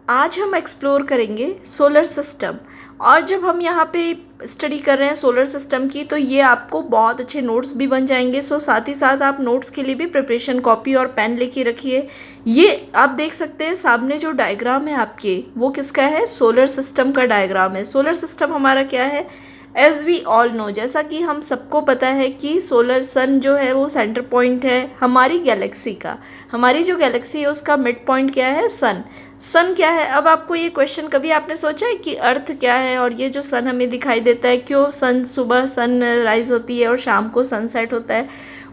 आज हम एक्सप्लोर करेंगे सोलर सिस्टम। और जब हम यहाँ पे स्टडी कर रहे हैं सोलर सिस्टम की, तो ये आपको बहुत अच्छे नोट्स भी बन जाएंगे। सो साथ ही साथ आप नोट्स के लिए भी प्रिपरेशन कॉपी और पेन लेके रखिए। ये आप देख सकते हैं सामने जो डायग्राम है आपके, वो किसका है? सोलर सिस्टम का डायग्राम है। सोलर सिस्टम हमारा क्या है? एज वी ऑल नो, जैसा कि हम सबको पता है कि सोलर सन जो है वो सेंटर पॉइंट है हमारी गैलेक्सी का। हमारी जो गैलेक्सी है उसका मिड पॉइंट क्या है? सन। सन क्या है? अब आपको ये क्वेश्चन कभी आपने सोचा है कि अर्थ क्या है और ये जो सन हमें दिखाई देता है, क्यों सन सुबह सन राइज होती है और शाम को सनसेट होता है?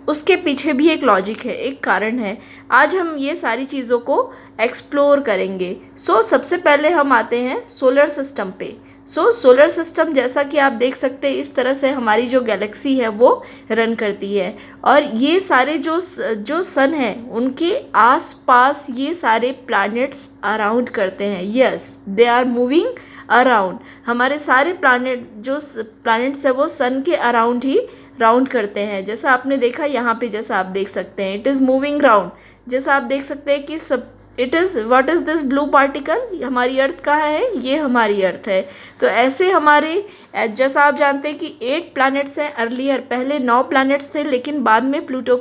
उसके पीछे भी एक लॉजिक है, एक कारण है। आज हम ये सारी चीज़ों को एक्सप्लोर करेंगे। सबसे पहले हम आते हैं सोलर सिस्टम पे। सोलर सिस्टम जैसा कि आप देख सकते हैं, इस तरह से हमारी जो गैलेक्सी है वो रन करती है। और ये सारे जो सन है उनके आसपास ये सारे प्लैनेट्स अराउंड करते हैं। Yes, they are moving around. हमारे सारे प्लैनेट्स है वो सन के अराउंड ही राउंड करते हैं। जैसा आपने देखा यहाँ पे, जैसा आप देख सकते हैं, इट इज़ मूविंग राउंड। जैसा आप देख सकते हैं कि सब it is what is this blue particle? हमारी अर्थ कहाँ है? ये हमारी अर्थ है। तो ऐसे हमारे, जैसा आप जानते हैं कि 8 प्लैनेट्स हैं। अर्लियर पहले 9 प्लैनेट्स थे, लेकिन बाद में प्लूटो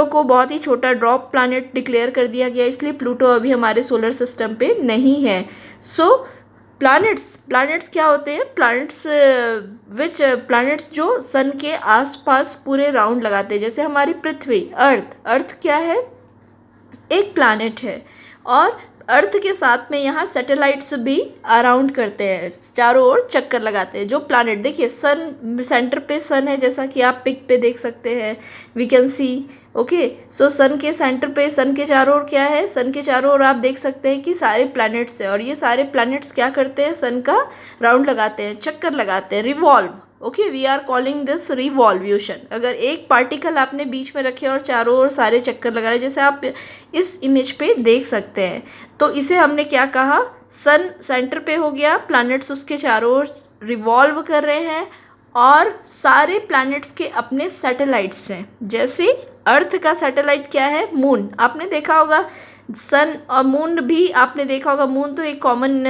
को बहुत ही छोटा ड्रॉप प्लैनेट डिक्लेयर कर दिया गया, इसलिए प्लूटो अभी हमारे सोलर सिस्टम पे नहीं है। प्लैनेट्स क्या होते हैं? प्लैनेट्स जो सन के आसपास पूरे राउंड लगाते हैं। जैसे हमारी पृथ्वी, अर्थ क्या है? एक प्लैनेट है। और अर्थ के साथ में यहाँ सैटेलाइट्स भी अराउंड करते हैं, चारों ओर चक्कर लगाते हैं। जो प्लैनेट देखिए, सन सेंटर पे सन है, जैसा कि आप पिक पे देख सकते हैं, वी कैन सी। ओके, सन के सेंटर पे, सन के चारों ओर क्या है? सन के चारों ओर आप देख सकते हैं कि सारे प्लैनेट्स हैं। और ये सारे प्लैनेट्स क्या करते हैं? सन का राउंड लगाते हैं, चक्कर लगाते हैं, revolve. Okay, we are calling this revolution. अगर एक पार्टिकल आपने बीच में रखे और चारों ओर सारे चक्कर लगा रहे, जैसे आप इस इमेज पे देख सकते हैं, तो इसे हमने क्या कहा? सन सेंटर पे हो गया, प्लैनेट्स उसके चारों ओर रिवॉल्व कर रहे हैं, और सारे प्लैनेट्स के अपने सैटेलाइट्स हैं। जैसे अर्थ का सैटेलाइट क्या है? मून। आपने देखा होगा सन और मून भी आपने देखा होगा। मून तो एक कॉमन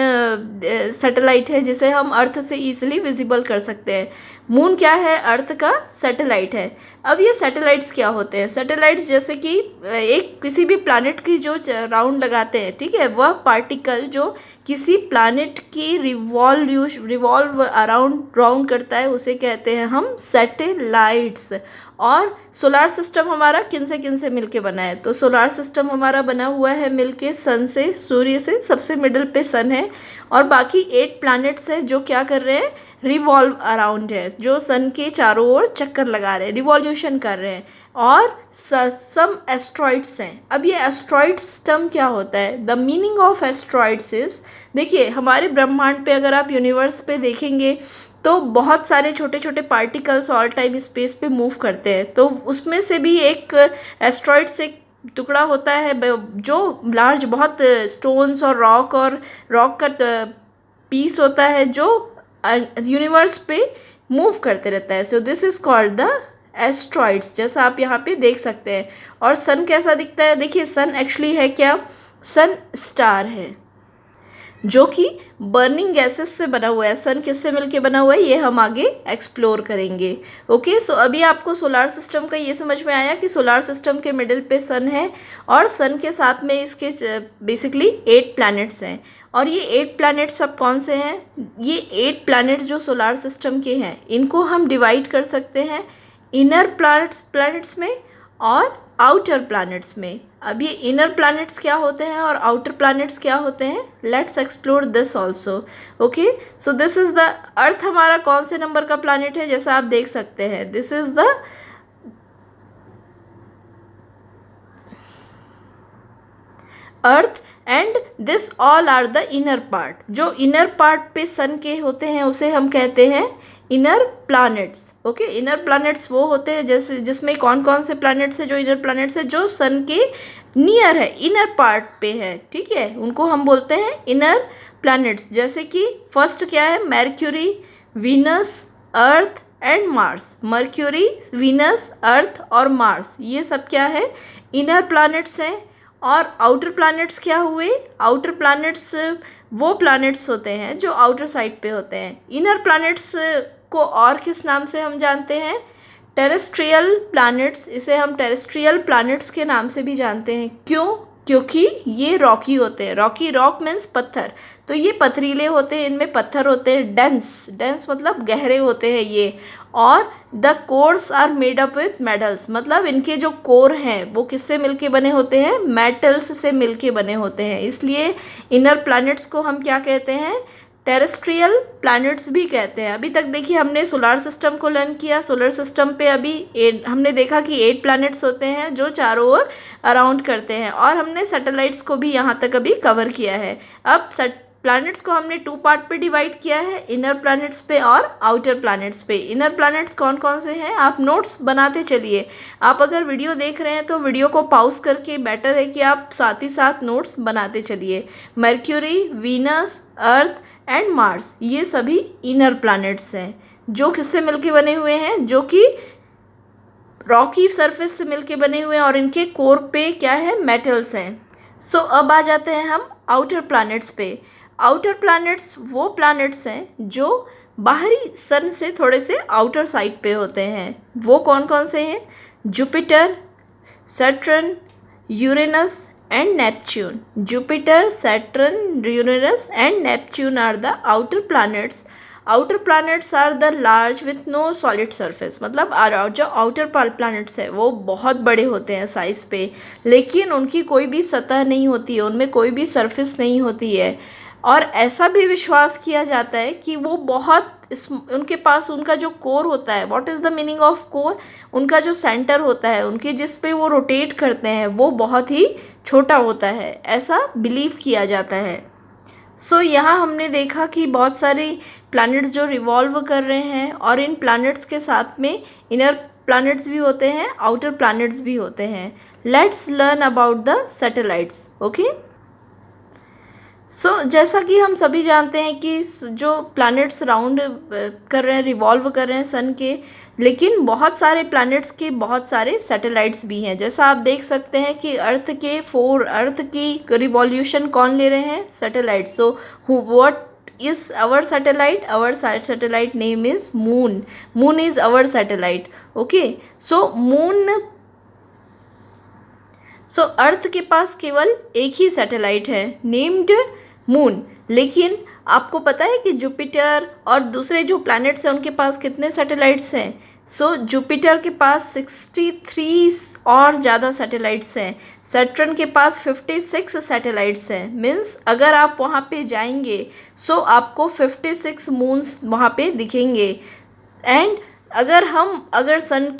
सैटेलाइट है जिसे हम अर्थ से ईजिली विजिबल कर सकते हैं। मून क्या है? अर्थ का सैटेलाइट है। अब ये सैटेलाइट्स क्या होते हैं? सैटेलाइट्स जैसे कि एक किसी भी प्लैनेट की जो राउंड लगाते हैं, ठीक है, वह पार्टिकल जो किसी प्लैनेट की रिवॉल्व अराउंड राउंड करता है, उसे कहते हैं हम सैटेलाइट्स। और सोलार सिस्टम हमारा किन से मिलके बना है? तो सोलार सिस्टम हमारा बना हुआ है मिलके सन से, सूर्य से। सबसे मिडल पे सन है, और बाकी 8 प्लैनेट्स हैं जो क्या कर रहे हैं? रिवॉल्व अराउंड है, जो सन के चारों ओर चक्कर लगा रहे हैं, रिवॉल्यूशन कर रहे हैं। और सम एस्ट्रॉइड्स हैं। अब ये एस्ट्रॉइड सिस्टम क्या होता है? The meaning of asteroids is, देखिए हमारे ब्रह्मांड पे अगर आप यूनिवर्स पे देखेंगे तो बहुत सारे छोटे छोटे पार्टिकल्स ऑल टाइम स्पेस पे मूव करते हैं। तो उसमें से भी एक एस्ट्रॉइड से टुकड़ा होता है जो लार्ज, बहुत स्टोन्स और रॉक का पीस होता है, जो यूनिवर्स पे मूव करते रहता है। So this is called the asteroids, जैसा आप यहाँ पे देख सकते हैं। और सन कैसा दिखता है? देखिए, सन एक्चुअली है क्या? सन स्टार है, जो कि बर्निंग गैसेस से बना हुआ है। सन किससे मिलके बना हुआ है, ये हम आगे एक्सप्लोर करेंगे। ओके, सो अभी आपको सोलार सिस्टम का ये समझ में आया कि सोलार सिस्टम के मिडिल पे सन है, और सन के साथ में इसके बेसिकली 8 प्लैनेट्स हैं। और ये 8 प्लैनेट्स अब कौन से हैं? ये 8 प्लैनेट्स जो सोलार सिस्टम के हैं, इनको हम डिवाइड कर सकते हैं इनर प्लैनेट्स में और आउटर प्लैनेट्स में। अब ये इनर प्लैनेट्स क्या होते हैं और आउटर प्लैनेट्स क्या होते हैं? Let's explore this also. Okay, so this is the अर्थ। हमारा कौन से नंबर का प्लैनेट है? जैसा आप देख सकते हैं, this is the earth, and this all are the inner part. जो इनर पार्ट पे सन के होते हैं उसे हम कहते हैं inner planets. Okay, inner planets वो होते हैं जैसे जिसमें कौन कौन से प्लैनेट्स हैं? जो इनर प्लैनेट्स है जो सन के नियर है, इनर पार्ट पे है, ठीक है, उनको हम बोलते हैं इनर प्लैनेट्स। जैसे कि फर्स्ट क्या है? Mercury, Venus, Earth and Mars. Mercury, Venus, Earth और मार्स, ये सब क्या है? इनर प्लैनेट्स हैं। और आउटर प्लैनेट्स क्या हुए? आउटर प्लैनेट्स वो प्लैनेट्स होते हैं जो आउटर साइड पे होते हैं। इनर प्लैनेट्स को और किस नाम से हम जानते हैं? Terrestrial planets. इसे हम टेरेस्ट्रियल प्लैनेट्स के नाम से भी जानते हैं। क्यों? क्योंकि ये रॉकी होते हैं। रॉकी, रॉक मीन्स पत्थर, तो ये पथरीले होते हैं, इनमें पत्थर होते हैं। डेंस, डेंस मतलब गहरे होते हैं ये। और the cores are made up with metals, मतलब इनके जो कोर हैं वो किससे मिलके बने होते हैं? मेटल्स से मिलके बने होते हैं। इसलिए इनर प्लैनेट्स को हम क्या कहते हैं? टेरेस्ट्रियल प्लैनेट्स भी कहते हैं। अभी तक देखिए हमने सोलर सिस्टम को लर्न किया। सोलर सिस्टम पे अभी हमने देखा कि 8 प्लैनेट्स होते हैं जो चारों ओर अराउंड करते हैं, और हमने सैटेलाइट्स को भी यहाँ तक अभी कवर किया है। अब प्लैनेट्स को हमने 2 पार्ट पे डिवाइड किया है, इनर प्लैनेट्स पे और आउटर प्लैनेट्स पे। इनर प्लैनेट्स कौन कौन से हैं? आप नोट्स बनाते चलिए। आप अगर वीडियो देख रहे हैं तो वीडियो को पॉज करके बेटर है कि आप साथ ही साथ नोट्स बनाते चलिए। Mercury, Venus, Earth and Mars, ये सभी इनर प्लैनेट्स हैं जो किससे मिलके बने हुए हैं? जो कि रॉकी सरफेस से मिलके बने हुए हैं, और इनके कोर पे क्या है? मेटल्स हैं। सो अब आ जाते हैं हम आउटर प्लैनेट्स पे। आउटर प्लैनेट्स वो प्लैनेट्स हैं जो बाहरी सन से थोड़े से आउटर साइड पे होते हैं। वो कौन कौन से हैं? Jupiter, Saturn, Uranus and Neptune. Jupiter, Saturn, Uranus and Neptune are the outer planets. Outer planets are the large with no solid surface. मतलब जो outer planets है वो बहुत बड़े होते हैं साइज पे, लेकिन उनकी कोई भी सतह नहीं होती है, उनमें कोई भी सरफेस नहीं होती है। और ऐसा भी विश्वास किया जाता है कि वो बहुत उनके पास उनका जो कोर होता है, what is the meaning of core? उनका जो सेंटर होता है, उनके जिस पे वो रोटेट करते हैं, वो बहुत ही छोटा होता है, ऐसा बिलीव किया जाता है। सो यहाँ हमने देखा कि बहुत सारे प्लैनेट्स जो रिवॉल्व कर रहे हैं, और इन प्लैनेट्स के साथ में इनर प्लैनेट्स भी होते हैं, आउटर प्लैनेट्स भी होते हैं। Let's learn about the satellites. Okay, जैसा कि हम सभी जानते हैं कि जो प्लैनेट्स राउंड कर रहे हैं, रिवॉल्व कर रहे हैं सन के, लेकिन बहुत सारे प्लैनेट्स के बहुत सारे सैटेलाइट्स भी हैं। जैसा आप देख सकते हैं कि अर्थ की रिवॉल्यूशन कौन ले रहे हैं? Satellites. So what is our satellite? Our satellite name is moon. Moon is our satellite. Okay, so Earth के पास केवल एक ही सैटेलाइट है नेम्ड मून। लेकिन आपको पता है कि जुपिटर और दूसरे जो प्लैनेट्स हैं उनके पास कितने सैटेलाइट्स हैं? जुपिटर के पास 63 और ज़्यादा सैटेलाइट्स हैं। सैटर्न के पास 56 सैटेलाइट्स हैं। मीन्स अगर आप वहाँ पे जाएंगे आपको 56 मून्स वहाँ पे दिखेंगे। एंड अगर सन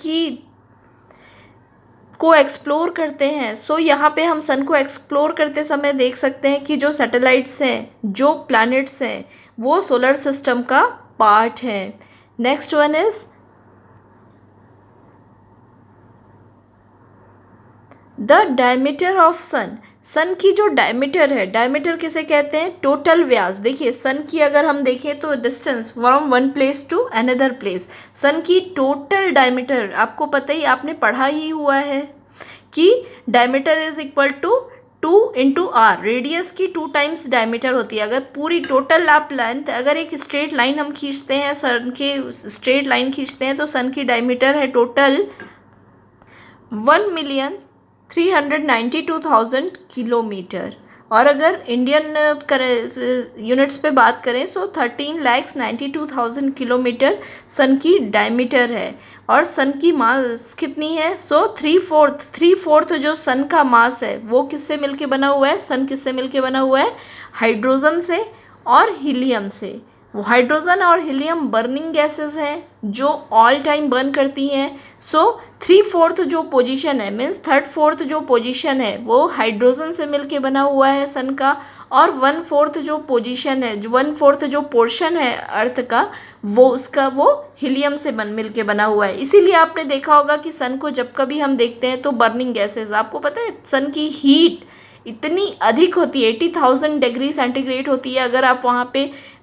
को एक्सप्लोर करते हैं, यहाँ पे हम सन को एक्सप्लोर करते समय देख सकते हैं कि जो सैटेलाइट्स हैं, जो प्लैनेट्स हैं, वो सोलर सिस्टम का पार्ट है। Next one is the diameter of sun. Sun की जो डायमीटर है, डायमीटर किसे कहते हैं? टोटल व्यास। देखिए सन की अगर हम देखें तो distance from one place to another place, sun की टोटल डायमीटर आपको पता ही, आपने पढ़ा ही हुआ है कि diameter is equal to 2 into R. Radius की 2 टाइम्स डायमीटर होती है। अगर पूरी टोटल आप लेंथ, अगर एक स्ट्रेट लाइन हम खींचते हैं, सन के स्ट्रेट लाइन खींचते हैं, तो सन की डायमीटर है टोटल 1,392,000 किलोमीटर। और अगर इंडियन यूनिट्स पे बात करें 13,92,000 किलोमीटर सन की डायमीटर है। और सन की मास कितनी है? 3/4 जो सन का मास है वो किससे मिलके बना हुआ है? सन किससे मिलके बना हुआ है? हाइड्रोजन से और हीलियम से। वो हाइड्रोजन और हीलियम बर्निंग गैसेस हैं जो ऑल टाइम बर्न करती हैं। 3/4 जो पोजीशन है, मीन्स 1/3 जो पोजीशन है वो हाइड्रोजन से मिलके बना हुआ है सन का, और 1/4 जो पोजीशन है, 1/4 जो पोर्शन है अर्थ का, वो हीलियम से मिलके बना हुआ है। इसीलिए आपने देखा होगा कि सन को जब कभी हम देखते हैं तो बर्निंग गैसेस, आपको पता है सन की हीट इतनी अधिक होती है, 80,000 डिग्री सेंटीग्रेड होती है। अगर आप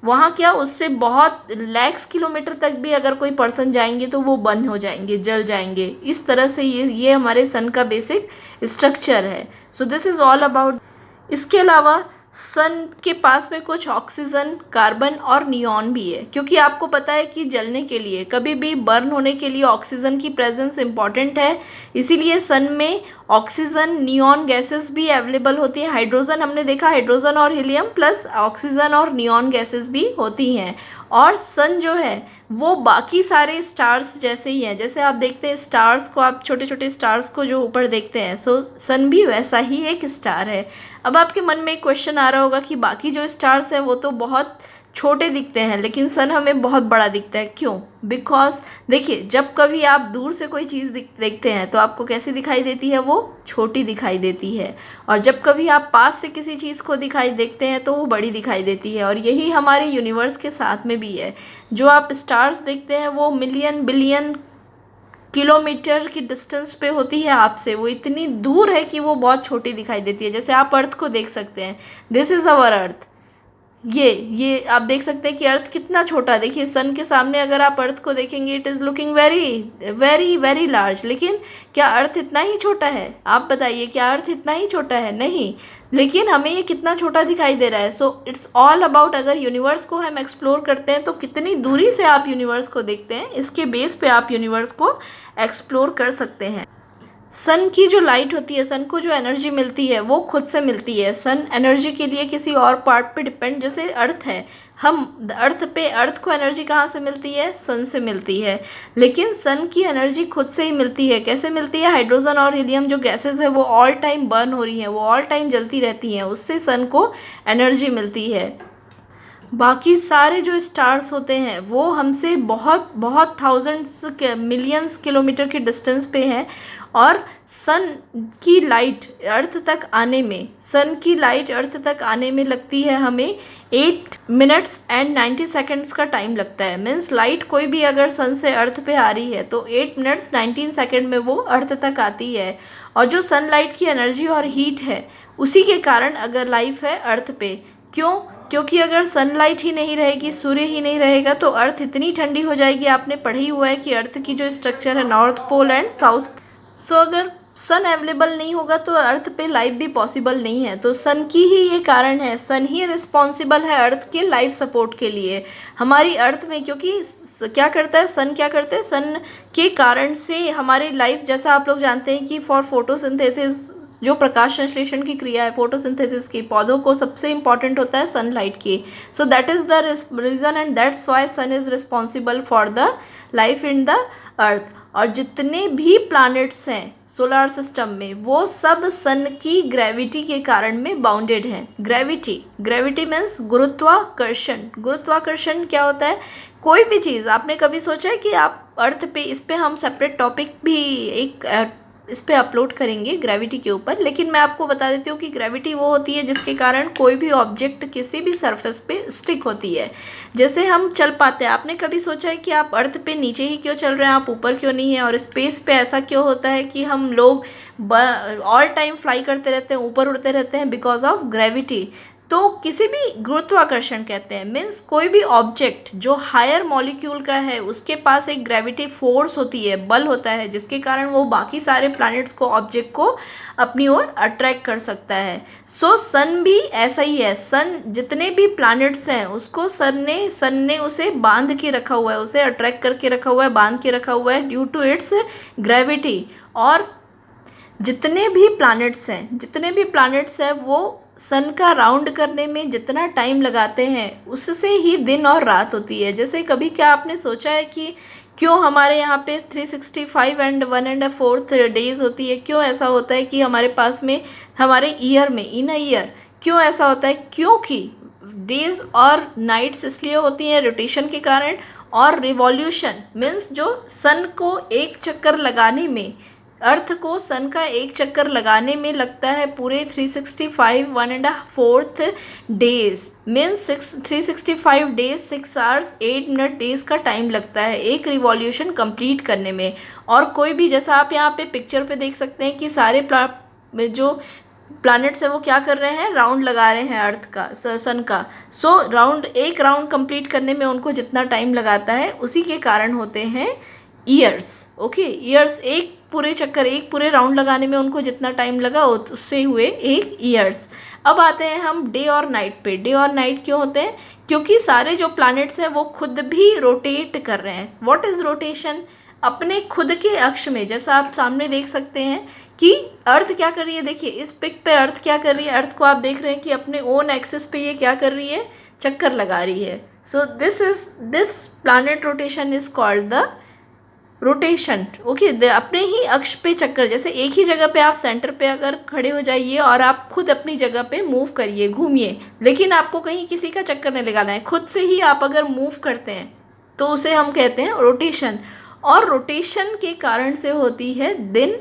वहाँ क्या उससे बहुत लैक्स किलोमीटर तक भी अगर कोई पर्सन जाएंगे तो वो बर्न हो जाएंगे, जल जाएंगे। इस तरह से ये हमारे सन का बेसिक स्ट्रक्चर है। So this is all about. इसके अलावा सन के पास में कुछ ऑक्सीजन, कार्बन और नियॉन भी है, क्योंकि आपको पता है कि जलने के लिए, कभी भी बर्न होने के लिए ऑक्सीजन की प्रेजेंस इंपॉर्टेंट है। इसीलिए सन में ऑक्सीजन, नियॉन गैसेस भी अवेलेबल होती हैं। हाइड्रोजन हमने देखा, हाइड्रोजन और हीलियम प्लस ऑक्सीजन और नियॉन गैसेस भी होती हैं। और सन जो है वो बाकी सारे स्टार्स जैसे ही हैं। जैसे आप देखते हैं स्टार्स को, आप छोटे छोटे स्टार्स को जो ऊपर देखते हैं, सो सन भी वैसा ही एक स्टार है। अब आपके मन में एक क्वेश्चन आ रहा होगा कि बाकी जो स्टार्स हैं वो तो बहुत छोटे दिखते हैं, लेकिन सन हमें बहुत बड़ा दिखता है, क्यों? बिकॉज देखिए, जब कभी आप दूर से कोई चीज़ देखते हैं तो आपको कैसी दिखाई देती है? वो छोटी दिखाई देती है। और जब कभी आप पास से किसी चीज़ को देखते हैं तो वो बड़ी दिखाई देती है। और यही हमारे यूनिवर्स के साथ में भी है। जो आप स्टार्स देखते हैं वो मिलियन बिलियन किलोमीटर की डिस्टेंस पे होती है आपसे, वो इतनी दूर है कि वो बहुत छोटी दिखाई देती है। जैसे आप अर्थ को देख सकते हैं, दिस इज़ अवर अर्थ। ये आप देख सकते हैं कि अर्थ कितना छोटा है। देखिए सन के सामने अगर आप अर्थ को देखेंगे, it is looking very very very large. लेकिन क्या अर्थ इतना ही छोटा है? आप बताइए, क्या अर्थ इतना ही छोटा है? नहीं। लेकिन हमें ये कितना छोटा दिखाई दे रहा है। सो इट्स ऑल अबाउट, अगर यूनिवर्स को हम एक्सप्लोर करते हैं तो कितनी दूरी से आप यूनिवर्स को देखते हैं, इसके बेस पे आप यूनिवर्स को एक्सप्लोर कर सकते हैं। सन की जो लाइट होती है, सन को जो एनर्जी मिलती है वो खुद से मिलती है। सन एनर्जी के लिए किसी और पार्ट पे डिपेंड, जैसे अर्थ है, हम अर्थ को एनर्जी कहाँ से मिलती है? सन से मिलती है। लेकिन सन की एनर्जी खुद से ही मिलती है। कैसे मिलती है? हाइड्रोजन और हीलियम जो गैसेस है वो ऑल टाइम बर्न हो रही हैं, वो ऑल टाइम जलती रहती हैं, उससे सन को एनर्जी मिलती है। बाकी सारे जो स्टार्स होते हैं वो हमसे बहुत बहुत थाउजेंड्स के, मिलियंस किलोमीटर के डिस्टेंस पे हैं। और सन की लाइट अर्थ तक आने में, लगती है हमें 8 मिनट्स एंड 90 सेकेंड्स का टाइम लगता है। मीन्स लाइट कोई भी अगर सन से अर्थ पे आ रही है तो 8 मिनट्स 19 सेकेंड में वो अर्थ तक आती है। और जो सनलाइट की एनर्जी और हीट है, उसी के कारण अगर लाइफ है अर्थ पे। क्यों? क्योंकि अगर सनलाइट ही नहीं रहेगी, सूर्य ही नहीं रहेगा, तो अर्थ इतनी ठंडी हो जाएगी। आपने पढ़ा ही हुआ है कि अर्थ की जो स्ट्रक्चर है, नॉर्थ पोल एंड साउथ। सो अगर सन अवेलेबल नहीं होगा तो अर्थ पे लाइफ भी पॉसिबल नहीं है। तो सन की ही ये कारण है, सन ही रिस्पॉन्सिबल है अर्थ के लाइफ सपोर्ट के लिए हमारी अर्थ में। क्योंकि क्या करता है सन, क्या करते हैं सन के कारण से हमारी लाइफ, जैसा आप लोग जानते हैं कि फॉर फोटोसिंथेसिस, जो प्रकाश संश्लेषण की क्रिया है फोटोसिंथेसिस की, पौधों को सबसे इंपॉर्टेंट होता है सनलाइट की। So that is the reason and that's why sun is responsible for the life in the earth. और जितने भी प्लैनेट्स हैं सोलर सिस्टम में, वो सब सन की ग्रेविटी के कारण में बाउंडेड हैं। ग्रेविटी मीन्स गुरुत्वाकर्षण। गुरुत्वाकर्षण क्या होता है? कोई भी चीज़, आपने कभी सोचा है कि आप अर्थ पे, इस पे हम सेपरेट टॉपिक भी इस पे अपलोड करेंगे ग्रेविटी के ऊपर। लेकिन मैं आपको बता देती हूँ कि ग्रेविटी वो होती है जिसके कारण कोई भी ऑब्जेक्ट किसी भी सरफेस पे स्टिक होती है। जैसे हम चल पाते हैं, आपने कभी सोचा है कि आप अर्थ पे नीचे ही क्यों चल रहे हैं, आप ऊपर क्यों नहीं हैं? और स्पेस पे ऐसा क्यों होता है कि हम लोग ऑल टाइम फ्लाई करते रहते हैं, ऊपर उड़ते रहते हैं? Because of gravity. तो किसी भी गुरुत्वाकर्षण कहते हैं, मीन्स कोई भी ऑब्जेक्ट जो हायर मॉलिक्यूल का है उसके पास एक ग्रेविटी फोर्स होती है, बल होता है, जिसके कारण वो बाकी सारे प्लैनेट्स को, ऑब्जेक्ट को अपनी ओर अट्रैक्ट कर सकता है। सो सन भी ऐसा ही है। सन, जितने भी प्लैनेट्स हैं उसको सन ने उसे बांध के रखा हुआ है, उसे अट्रैक्ट करके रखा हुआ है, बांध के रखा हुआ है ड्यू टू इट्स ग्रेविटी। और जितने भी प्लैनेट्स हैं वो सन का राउंड करने में जितना टाइम लगाते हैं उससे ही दिन और रात होती है। जैसे कभी क्या आपने सोचा है कि क्यों हमारे यहाँ पे 365 एंड 1/4 डेज होती है? क्यों ऐसा होता है कि हमारे पास में, हमारे ईयर में, इन अ ईयर क्यों ऐसा होता है? क्योंकि डेज और नाइट्स इसलिए होती हैं रोटेशन के कारण, और रिवॉल्यूशन मीन्स जो सन को एक चक्कर लगाने में, अर्थ को सन का एक चक्कर लगाने में लगता है पूरे 365 1/4 days. Means 365 days 6 hours 8 minute days का टाइम लगता है एक रिवॉल्यूशन कंप्लीट करने में। और कोई भी, जैसा आप यहाँ पे पिक्चर पे देख सकते हैं कि सारे जो प्लैनेट्स है वो क्या कर रहे हैं, राउंड लगा रहे हैं अर्थ का, सन का। सो एक राउंड कंप्लीट करने में उनको जितना टाइम लगाता है उसी के कारण होते हैं ईयर्स। ओके, ईयर्स, एक पूरे चक्कर, एक पूरे राउंड लगाने में उनको जितना टाइम लगा उससे हुए एक ईयर्स। अब आते हैं हम डे और नाइट पे। डे और नाइट क्यों होते हैं, क्योंकि सारे जो प्लैनेट्स हैं वो खुद भी रोटेट कर रहे हैं। व्हाट इज़ रोटेशन, अपने खुद के अक्ष में। जैसा आप सामने देख सकते हैं कि अर्थ क्या कर रही है, देखिए इस पिक पे अर्थ क्या कर रही है, अर्थ को आप देख रहे हैं कि अपने ओन एक्सिस पे ये क्या कर रही है, चक्कर लगा रही है। So this planet rotation is called the rotation. Okay, अपने ही अक्ष पे चक्कर, जैसे एक ही जगह पे आप सेंटर पे अगर खड़े हो जाइए और आप खुद अपनी जगह पे मूव करिए, घूमिए, लेकिन आपको कहीं किसी का चक्कर नहीं लगाना है, खुद से ही आप अगर मूव करते हैं तो उसे हम कहते हैं रोटेशन। और रोटेशन के कारण से होती है दिन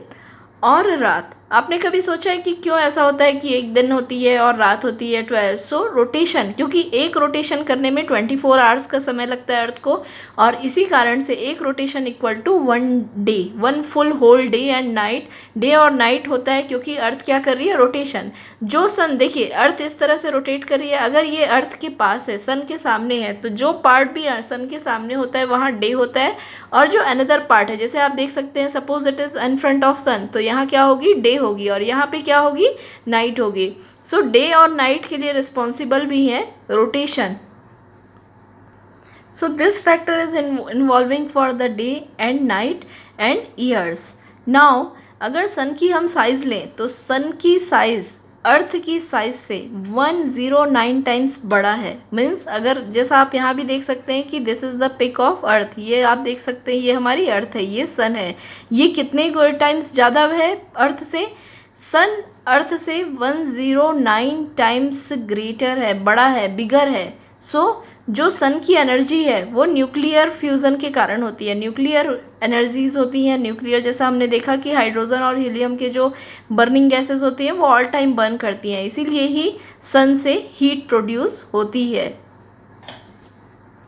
और रात। आपने कभी सोचा है कि क्यों ऐसा होता है कि एक दिन होती है और रात होती है 12? सो रोटेशन, क्योंकि एक रोटेशन करने में 24 आवर्स का समय लगता है अर्थ को, और इसी कारण से एक rotation equal to 1 day, 1 full whole day and night. Day और नाइट होता है क्योंकि अर्थ क्या कर रही है, रोटेशन। जो सन, देखिए अर्थ इस तरह से रोटेट कर रही है, अगर ये अर्थ के पास है, सन के सामने है, तो जो पार्ट भी सन के सामने होता है वहाँ डे होता है, और जो अनदर पार्ट है, जैसे आप देख सकते हैं, suppose it is in front of sun, तो यहाँ क्या होगी, डे होगी, और यहाँ पे क्या होगी, नाइट होगी। सो डे और नाइट के लिए रिस्पॉन्सिबल भी है rotation. So this factor is involving for the day and night and years. Now अगर सन की हम साइज लें तो सन की साइज अर्थ की साइज से 109 टाइम्स बड़ा है। मीन्स अगर, जैसा आप यहाँ भी देख सकते हैं कि this is the pic of earth, ये आप देख सकते हैं ये हमारी अर्थ है, ये सन है, ये कितने टाइम्स ज़्यादा है अर्थ से, सन अर्थ से 109 टाइम्स ग्रेटर है, बड़ा है, बिगर है। सो जो सन की एनर्जी है वो न्यूक्लियर फ्यूज़न के कारण होती है, न्यूक्लियर एनर्जीज होती हैं, न्यूक्लियर, जैसा हमने देखा कि हाइड्रोजन और हीलियम के जो बर्निंग गैसेस होती हैं वो ऑल टाइम बर्न करती हैं, इसीलिए ही सन से हीट प्रोड्यूस होती है।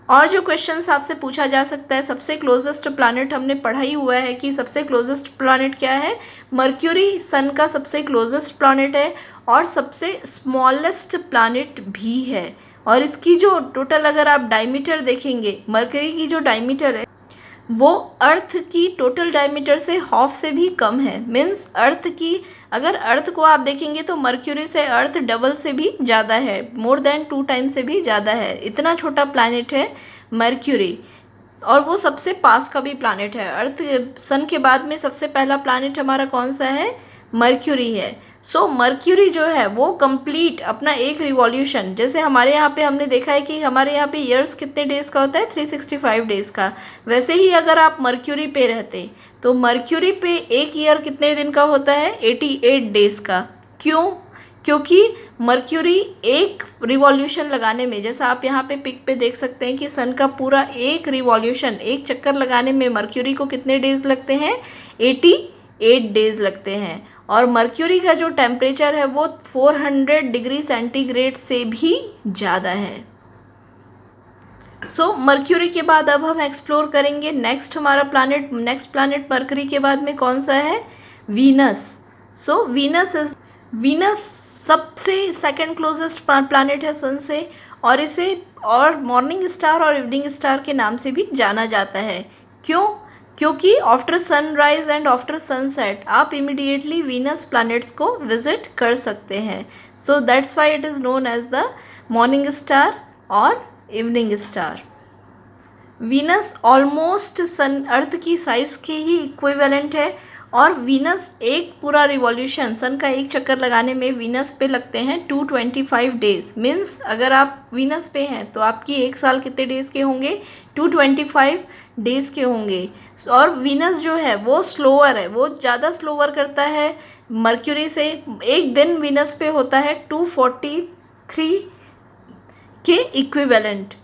और जो क्वेश्चंस आपसे पूछा जा सकता है, सबसे क्लोजेस्ट प्लैनेट हमने पढ़ा ही हुआ है कि सबसे क्लोजेस्ट प्लैनेट क्या है, मर्क्यूरी सन का सबसे क्लोजेस्ट प्लैनेट है और सबसे स्मॉलेस्ट प्लैनेट भी है। और इसकी जो टोटल, अगर आप डायमीटर देखेंगे, मरकरी की जो डायमीटर है वो अर्थ की टोटल डायमीटर से हाफ से भी कम है। मीन्स अर्थ की, अगर अर्थ को आप देखेंगे तो मर्क्यूरी से अर्थ डबल से भी ज़्यादा है, मोर देन 2 टाइम से भी ज़्यादा है। इतना छोटा प्लैनेट है मर्क्यूरी, और वो सबसे पास का भी प्लैनेट है। अर्थ सन के बाद में सबसे पहला प्लैनेट हमारा कौन सा है, मर्क्यूरी है। सो मर्क्यूरी जो है वो कंप्लीट अपना एक रिवॉल्यूशन, जैसे हमारे यहाँ पे हमने देखा है कि हमारे यहाँ पे ईयर्स कितने डेज़ का होता है, 365 डेज़ का, वैसे ही अगर आप मर्क्यूरी पे रहते तो मर्क्यूरी पे एक ईयर कितने दिन का होता है, 88 डेज़ का। क्यों, क्योंकि मर्क्यूरी एक रिवॉल्यूशन लगाने में, जैसा आप यहाँ पे पिक पे देख सकते हैं कि सन का पूरा एक रिवॉल्यूशन, एक चक्कर लगाने में मर्क्यूरी को कितने डेज़ लगते हैं, 88 डेज़ लगते हैं। और मर्क्यूरी का जो टेम्परेचर है वो 400 डिग्री सेंटीग्रेड से भी ज़्यादा है। सो मर्क्यूरी के बाद अब हम एक्सप्लोर करेंगे नेक्स्ट हमारा प्लैनेट, नेक्स्ट प्लैनेट मर्क्यूरी के बाद में कौन सा है, वीनस। सो वीनस सबसे सेकंड क्लोजेस्ट प्लैनेट है सन से, और इसे और मॉर्निंग स्टार और इवनिंग स्टार के नाम से भी जाना जाता है। क्यों, क्योंकि after sunrise and after sunset आप इमीडिएटली वीनस प्लैनेट्स को विजिट कर सकते हैं। So that's why it is known as the morning star और evening star. Venus almost sun earth की साइज़ के ही इक्विवेलेंट है, और वीनस एक पूरा रिवॉल्यूशन, सन का एक चक्कर लगाने में वीनस पे लगते हैं 225 डेज़। मीन्स अगर आप वीनस पे हैं तो आपकी एक साल कितने डेज़ के होंगे, 225 डेज़ के होंगे। और वीनस जो है वो स्लोअर है, वो ज़्यादा स्लोअर करता है मर्क्यूरी से। एक दिन वीनस पे होता है 243 के इक्विवेलेंट।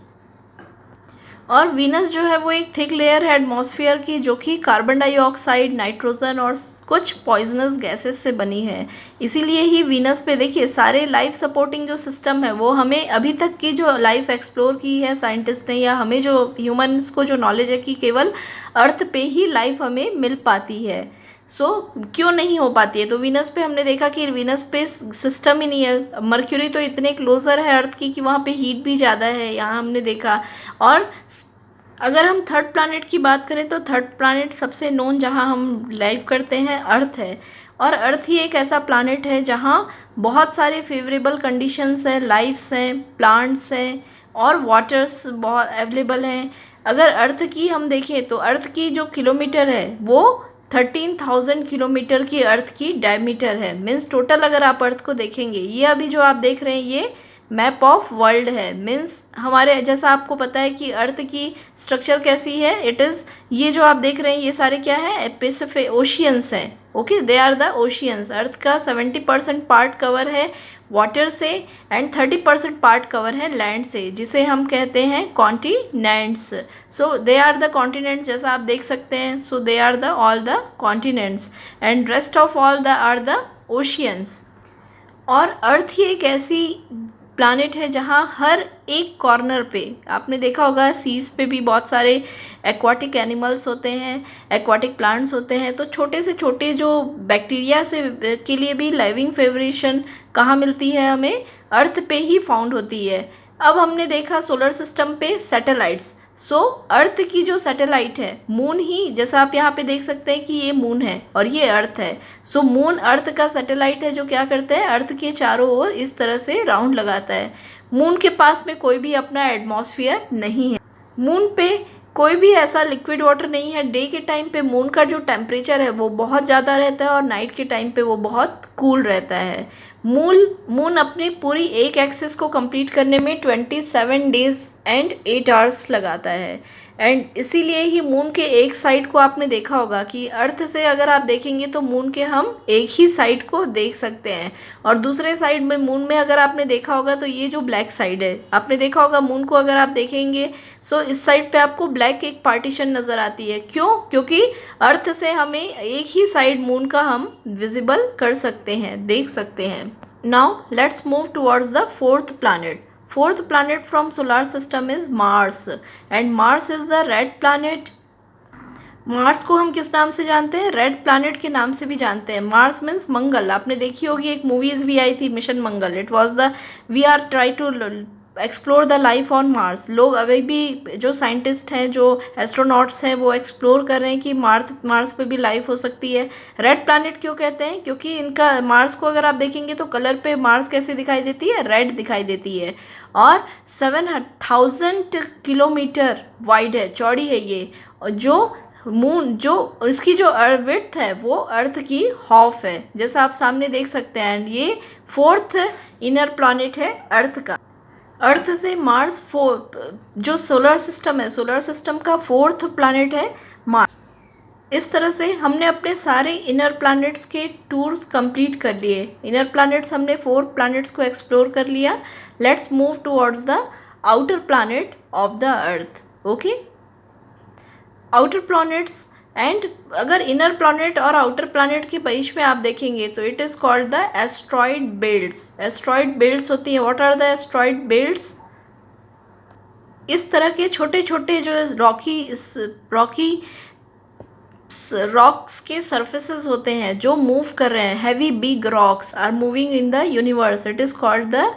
और वीनस जो है वो एक थिक लेयर है एटमॉस्फेयर की, जो कि कार्बन डाइऑक्साइड, नाइट्रोजन और कुछ पॉइजनस गैसेस से बनी है। इसीलिए ही वीनस पे देखिए सारे लाइफ सपोर्टिंग जो सिस्टम है वो हमें अभी तक की जो लाइफ एक्सप्लोर की है साइंटिस्ट ने, या हमें जो ह्यूमंस को जो नॉलेज है कि केवल अर्थ पे ही लाइफ हमें मिल पाती है। सो क्यों नहीं हो पाती है? तो वीनस पे हमने देखा कि वीनस पे सिस्टम ही नहीं है। मर्क्यूरी तो इतने क्लोज़र है अर्थ की कि वहाँ पे हीट भी ज़्यादा है, यहाँ हमने देखा। और अगर हम थर्ड प्लैनेट की बात करें तो थर्ड प्लैनेट सबसे नोन जहाँ हम लाइव करते हैं अर्थ है। और अर्थ ही एक ऐसा प्लैनेट है जहाँ बहुत सारे फेवरेबल कंडीशंस हैं, लाइफ्स हैं, प्लांट्स हैं और वाटर्स बहुत अवेलेबल हैं। अगर अर्थ की हम देखें तो अर्थ की जो किलोमीटर है वो 13,000 किलोमीटर की अर्थ की डायमीटर है। मीन्स टोटल अगर आप अर्थ को देखेंगे, ये अभी जो आप देख रहे हैं ये मैप ऑफ वर्ल्ड है। मीन्स हमारे जैसा आपको पता है कि अर्थ की स्ट्रक्चर कैसी है, इट इज़ ये जो आप देख रहे हैं ये सारे क्या है, पैसिफिक ओशियंस हैं। Okay, they are the oceans. Earth का 70% पार्ट कवर है वाटर से एंड 30% पार्ट कवर है लैंड से, जिसे हम कहते हैं continents. So they are the continents, जैसा आप देख सकते हैं। So they are the all the continents and rest of all the are the oceans. और अर्थ ही एक ऐसी प्लैनेट है जहाँ हर एक कॉर्नर पे आपने देखा होगा, सीज पे भी बहुत सारे एक्वाटिक एनिमल्स होते हैं, एक्वाटिक प्लांट्स होते हैं। तो छोटे से छोटे जो बैक्टीरिया से के लिए भी लाइविंग फेवरेशन कहाँ मिलती है, हमें अर्थ पे ही फाउंड होती है। अब हमने देखा सोलर सिस्टम पे सैटेलाइट्स। सो अर्थ की जो सैटेलाइट है मून ही, जैसा आप यहाँ पे देख सकते हैं कि ये मून है और ये अर्थ है। सो मून अर्थ का सैटेलाइट है जो क्या करता है, अर्थ के चारों ओर इस तरह से राउंड लगाता है। मून के पास में कोई भी अपना एटमॉस्फेयर नहीं है। मून पे कोई भी ऐसा लिक्विड वाटर नहीं है। डे के टाइम पे मून का जो टेम्परेचर है वो बहुत ज़्यादा रहता है और नाइट के टाइम पे वो बहुत कूल रहता है। मून अपनी पूरी एक एक्सिस को कंप्लीट करने में 27 डेज एंड 8 आवर्स लगाता है। एंड इसीलिए ही मून के एक साइड को आपने देखा होगा कि अर्थ से अगर आप देखेंगे तो मून के हम एक ही साइड को देख सकते हैं। और दूसरे साइड में मून में अगर आपने देखा होगा तो ये जो ब्लैक साइड है, आपने देखा होगा मून को अगर आप देखेंगे सो इस साइड पे आपको ब्लैक एक पार्टीशन नज़र आती है। क्यों? क्योंकि अर्थ से हमें एक ही साइड मून का हम विजिबल कर सकते हैं, देख सकते हैं। Now let's move towards the fourth planet. Fourth planet from solar system is Mars and Mars is the red planet. Mars को हम किस नाम से जानते हैं? रेड प्लैनेट के नाम से भी जानते हैं। Mars means Mangal. आपने देखी होगी एक मूवीज़ भी आई थी mission Mangal. It was the we are try to explore the life on Mars. लोग अभी भी जो साइंटिस्ट हैं, जो एस्ट्रोनॉट्स हैं, वो एक्सप्लोर कर रहे हैं कि मार्स पे भी लाइफ हो सकती है। रेड प्लैनेट क्यों कहते हैं? क्योंकि इनका मार्स को अगर आप देखेंगे तो कलर पे मार्स कैसे दिखाई देती है? रेड दिखाई देती है। और 7,000 किलोमीटर वाइड है, चौड़ी है ये। जो मून जो इसकी जो विड्थ है वो अर्थ की हाफ है, जैसा आप सामने देख सकते हैं। एंड ये फोर्थ इनर प्लैनेट है अर्थ का। अर्थ से मार्स जो सोलर सिस्टम है, सोलर सिस्टम का फोर्थ प्लैनेट है मार्स। इस तरह से हमने अपने सारे इनर प्लैनेट्स के टूर्स कंप्लीट कर लिए। इनर प्लैनेट्स हमने 4 प्लैनेट्स को एक्सप्लोर कर लिया। Let's move towards the outer planet of the earth. Okay, outer planets and अगर इनर प्लैनेट और आउटर प्लैनेट के बीच में आप देखेंगे तो it is called the asteroid belts. Asteroid belts होती है। What are the asteroid belts? इस तरह के छोटे छोटे जो रॉक्स के सर्फेसेस होते हैं जो मूव कर रहे हैं, heavy big rocks are moving in the universe, it is called the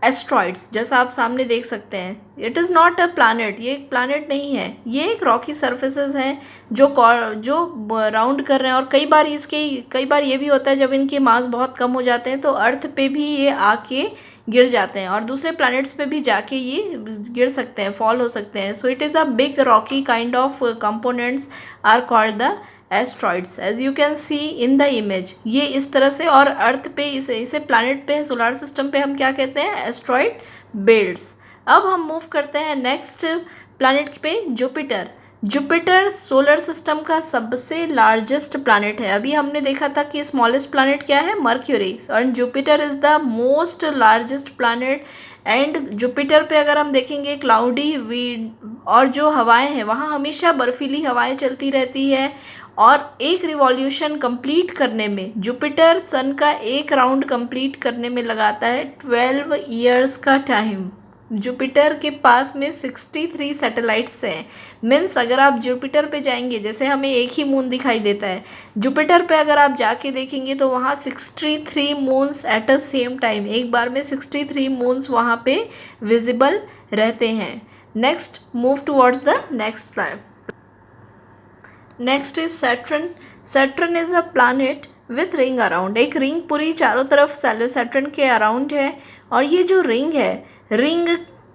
asteroids. जैसा आप सामने देख सकते हैं, it is not a planet, ये एक प्लैनेट नहीं है, ये एक रॉकी सर्फेसेस हैं जो राउंड कर रहे हैं। और कई बार ये भी होता है जब इनके मास बहुत कम हो जाते हैं तो अर्थ पे भी ये आके गिर जाते हैं और दूसरे प्लैनेट्स पे भी जाके ये गिर सकते हैं, फॉल हो सकते हैं। So it is a big rocky kind of components are called the asteroids as you can see in the image. ये इस तरह से, और अर्थ पे इसे प्लैनेट पे, सोलर सिस्टम पे हम क्या कहते हैं? Asteroid belts. अब हम मूव करते हैं नेक्स्ट प्लैनेट पे, जुपिटर। जुपिटर सोलर सिस्टम का सबसे लार्जेस्ट प्लैनेट है। अभी हमने देखा था कि स्मॉलेस्ट प्लैनेट क्या है? Mercury. And Jupiter is the most largest planet. And Jupiter पे अगर हम देखेंगे क्लाउडी और जो हवाएं हैं वहाँ हमेशा बर्फीली हवाएं चलती रहती है। और एक रिवॉल्यूशन कंप्लीट करने में, जुपिटर सन का एक राउंड कंप्लीट करने में लगाता है 12 ईयर्स का टाइम। जुपिटर के पास में 63 सैटेलाइट्स हैं। मीन्स अगर आप जुपिटर पे जाएंगे, जैसे हमें एक ही मून दिखाई देता है, जुपिटर पे अगर आप जाके देखेंगे तो वहाँ 63 moons at a same time, एक बार में 63 मून्स वहाँ पे विजिबल रहते हैं। Next move towards the next slide. Next is Saturn. Saturn is a planet with ring around. एक रिंग पूरी चारों तरफ सैटर्न के अराउंड है, और ये जो रिंग है, रिंग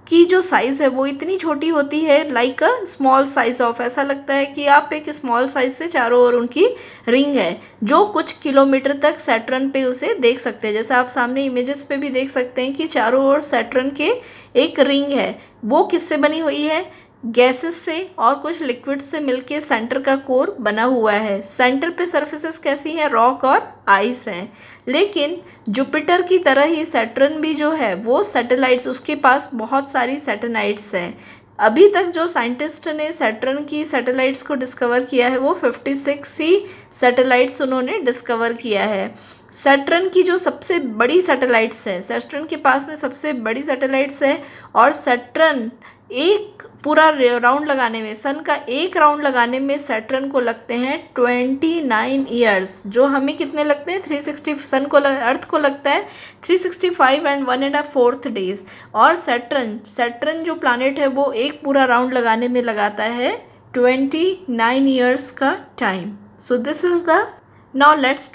की जो साइज़ है वो इतनी छोटी होती है, like a small size of, ऐसा लगता है कि आप एक स्मॉल साइज से चारों ओर उनकी रिंग है, जो कुछ किलोमीटर तक सैटर्न पे उसे देख सकते हैं। जैसे आप सामने इमेजेस पे भी देख सकते हैं कि चारों ओर सैटर्न के एक रिंग है। वो किससे बनी हुई है? गैसेस से और कुछ लिक्विड से मिलके सेंटर का कोर बना हुआ है। सेंटर पे सरफेसेस कैसी हैं? रॉक और आइस हैं। लेकिन जुपिटर की तरह ही सैटर्न भी जो है वो सैटेलाइट्स, उसके पास बहुत सारी सैटेलाइट्स हैं। अभी तक जो साइंटिस्ट ने सैटर्न की सैटेलाइट्स को डिस्कवर किया है वो 56 ही सैटेलाइट्स उन्होंने डिस्कवर किया है। सैटर्न की जो सबसे बड़ी सैटेलाइट्स हैं, सैटर्न के पास में सबसे बड़ी सैटेलाइट्स है, और सैटर्न एक पूरा राउंड लगाने में, सन का एक राउंड लगाने में सैटर्न को लगते हैं 29 ईयर्स। जो हमें कितने लगते हैं? 360। सन को अर्थ को लगता है 365 एंड 1.25 डेज। और सैटर्न जो प्लैनेट है वो एक पूरा राउंड लगाने में लगाता है 29 ईयर्स का time. So this is the Now let's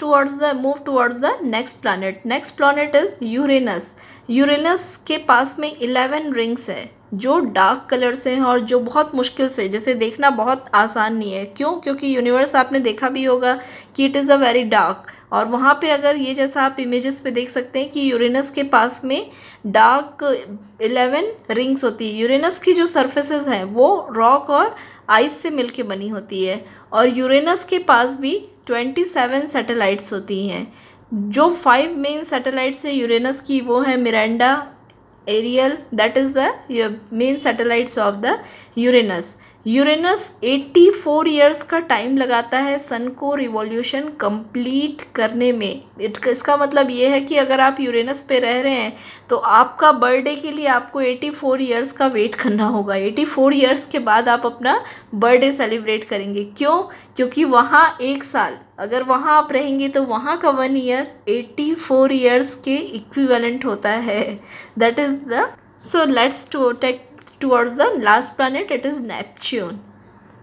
move towards the next planet. Next planet is Uranus. Uranus के पास में 11 रिंग्स है, जो डार्क कलर से हैं और जो बहुत मुश्किल से, जैसे देखना बहुत आसान नहीं है। क्यों? क्योंकि यूनिवर्स आपने देखा भी होगा कि it is a very dark, और वहाँ पे अगर ये जैसा आप इमेजेस पे देख सकते हैं कि यूरेनस के पास में डार्क 11 रिंग्स होती है। यूरेनस की जो सर्फेसेस हैं वो रॉक और आइस से मिलके बनी होती है, और यूरेनस के पास भी 27 सैटेलाइट्स होती हैं। जो 5 मेन सैटेलाइट्स हैं यूरेनस की वो है Miranda, Ariel, that is the main satellites of the Uranus. Uranus 84 years का टाइम लगाता है सन को रिवॉल्यूशन कंप्लीट करने में। इसका मतलब ये है कि अगर आप यूरेनस पे रह रहे हैं तो आपका बर्थडे के लिए आपको 84 ईयर्स का वेट करना होगा। 84 ईयर्स के बाद आप अपना बर्थडे सेलिब्रेट करेंगे। क्यों? क्योंकि वहाँ एक साल, अगर वहाँ आप रहेंगे तो वहाँ का 1 ईयर 84 ईयर्स के इक्विवेलेंट होता है। That is the so let's take towards the last planet, it is Neptune.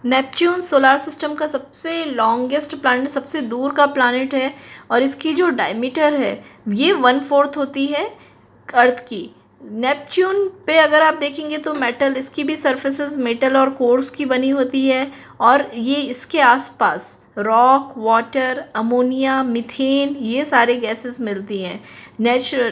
Neptune solar system का सबसे लॉन्गेस्ट प्लैनेट, सबसे दूर का प्लैनेट है, और इसकी जो डायमीटर है ये 1/4 होती है अर्थ की। नेपच्यून पे अगर आप देखेंगे तो मेटल, इसकी भी सरफेसेस मेटल और कोर्स की बनी होती है, और ये इसके आसपास रॉक, वाटर, अमोनिया, मीथेन, ये सारे गैसेस मिलती हैं।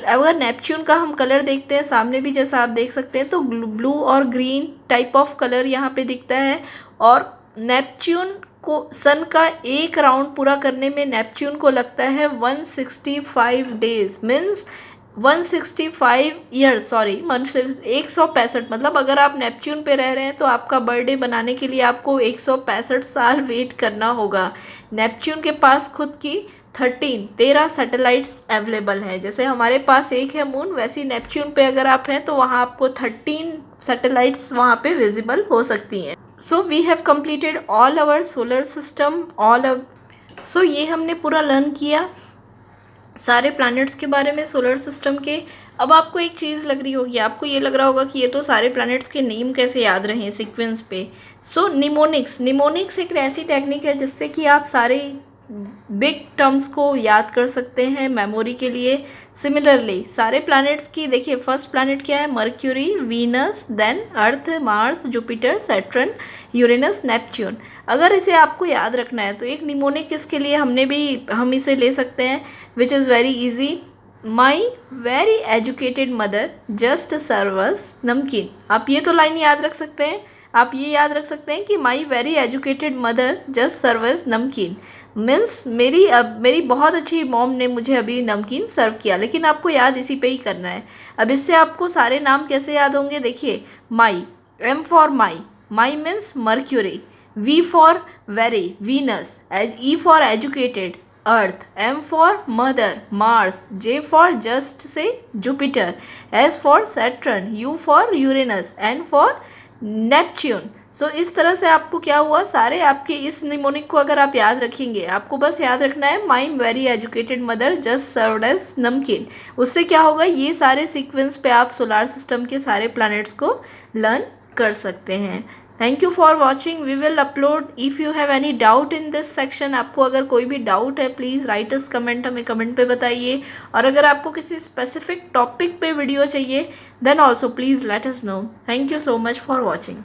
अगर नेपच्यून का हम कलर देखते हैं सामने भी, जैसा आप देख सकते हैं, तो ब्लू और ग्रीन टाइप ऑफ कलर यहाँ पे दिखता है। और नेपच्यून को सन का एक राउंड पूरा करने में नेपच्यून को लगता है 165 डेज, मीन्स 165 ईयर्स, सॉरी 165, मतलब अगर आप नेपच्यून पे रह रहे हैं तो आपका बर्थडे बनाने के लिए आपको 165 साल वेट करना होगा। नेपच्यून के पास खुद की 13 सैटेलाइट्स अवेलेबल है। जैसे हमारे पास एक है मून, वैसी नेपच्यून पे अगर आप हैं तो वहाँ आपको 13 सैटेलाइट्स वहाँ पे विजिबल हो सकती हैं। So we have completed all our solar system, so ये हमने पूरा लर्न किया सारे प्लैनेट्स के बारे में, सोलर सिस्टम के। अब आपको एक चीज़ लग रही होगी, आपको ये लग रहा होगा कि ये तो सारे प्लैनेट्स के नेम कैसे याद रहे सीक्वेंस पे। सो निमोनिक्स एक ऐसी टेक्निक है जिससे कि आप सारे बिग टर्म्स को याद कर सकते हैं मेमोरी के लिए। सिमिलरली सारे प्लैनेट्स की देखिए, फर्स्ट प्लैनेट क्या है? Mercury, Venus, then Earth, Mars, Jupiter, Saturn, Uranus, Neptune. अगर इसे आपको याद रखना है तो एक निमोनिक इसके लिए हम इसे ले सकते हैं, which is very easy. My very educated mother just serves namkeen. आप ये तो लाइन याद रख सकते हैं। आप ये याद रख सकते हैं कि my very educated mother just serves namkeen, means मेरी बहुत अच्छी मॉम ने मुझे अभी नमकीन सर्व किया। लेकिन आपको याद इसी पे ही करना है। अब इससे आपको सारे नाम कैसे याद होंगे? देखिए, my, M for my means Mercury, V for very, Venus, E for educated, Earth, M for mother Mars, J for just से Jupiter, S for Saturn, U for Uranus, N for Neptune. So इस तरह से आपको क्या हुआ, सारे आपके इस निमोनिक को अगर आप याद रखेंगे, आपको बस याद रखना है my very educated mother just served as namkeen. उससे क्या होगा, ये सारे सीक्वेंस पे आप सोलार सिस्टम के सारे प्लैनेट्स को लर्न कर सकते हैं। Thank you for watching. We will upload if you have any doubt in this section. आपको अगर कोई भी डाउट है प्लीज़ राइट अस कमेंट, हमें कमेंट पे बताइए। और अगर आपको किसी स्पेसिफिक टॉपिक पे वीडियो चाहिए then also please let us know. Thank you so much for watching.